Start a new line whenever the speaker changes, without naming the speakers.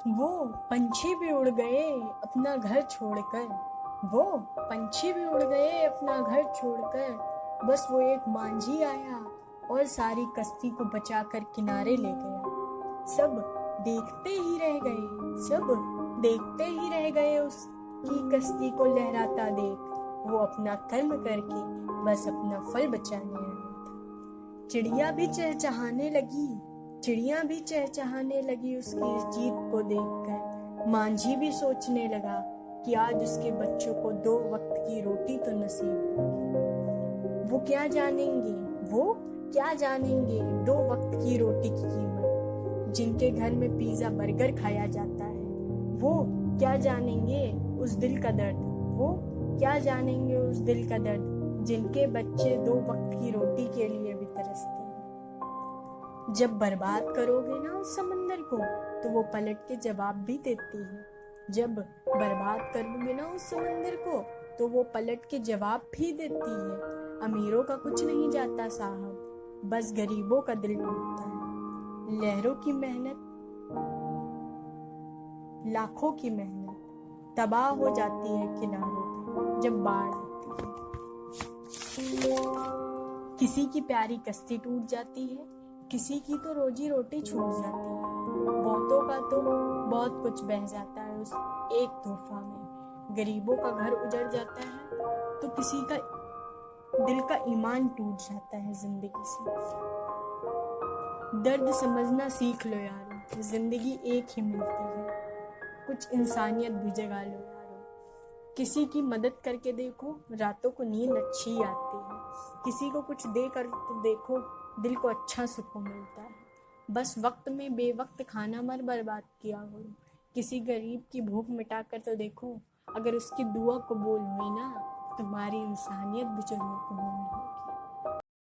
वो पंछी भी उड़ गए अपना घर छोड़कर। वो पंछी भी उड़ गए अपना घर छोड़कर। बस वो एक मांझी आया और सारी कश्ती को बचाकर किनारे ले गया। सब देखते ही रह गए, सब देखते ही रह गए उसकी कश्ती को लहराता देख। वो अपना कर्म करके बस अपना फल बचाने आया था। चिड़िया भी चहचहाने लगी, चिड़िया भी चहचहाने लगी उसकी इस जीत को देखकर। मांझी भी सोचने लगा कि आज उसके बच्चों को 2 वक्त की रोटी तो नसीब होगी। वो क्या जानेंगे, वो क्या जानेंगे 2 वक्त की रोटी की कीमत, जिनके घर में पिज्जा बर्गर खाया जाता है। वो क्या जानेंगे उस दिल का दर्द, वो क्या जानेंगे उस दिल का दर्द, जिनके बच्चे 2 वक्त की रोटी के लिए भी तरसते हैं। जब बर्बाद करोगे ना उस समंदर को तो वो पलट के जवाब भी देती है। जब बर्बाद करोगे ना उस समंदर को तो वो पलट के जवाब भी देती है। अमीरों का कुछ नहीं जाता साहब, बस गरीबों का दिल टूटता है। लहरों की मेहनत, लाखों की मेहनत तबाह हो जाती है किनारों पे जब बाढ़ आती है। किसी की प्यारी कश्ती टूट जाती है, किसी की तो रोजी रोटी छूट जाती है। बहुतों का तो बहुत कुछ बह जाता है उस एक तोहफा में। गरीबों का घर उजड़ जाता है तो किसी का दिल का ईमान टूट जाता है जिंदगी से। दर्द समझना सीख लो यारो, जिंदगी एक ही मिलती है। कुछ इंसानियत भी जगा लो यारो। किसी की मदद करके देखो, रातों को नींद अच्छी आती है। किसी को कुछ दे कर तो देखो, दिल को अच्छा सुकून मिलता है। बस वक्त में बेवक्त खाना मत बर्बाद किया करो। किसी गरीब की भूख मिटा कर तो देखो, अगर उसकी दुआ कबूल हुई ना, तुम्हारी इंसानियत भी जरूर कबूल होगी।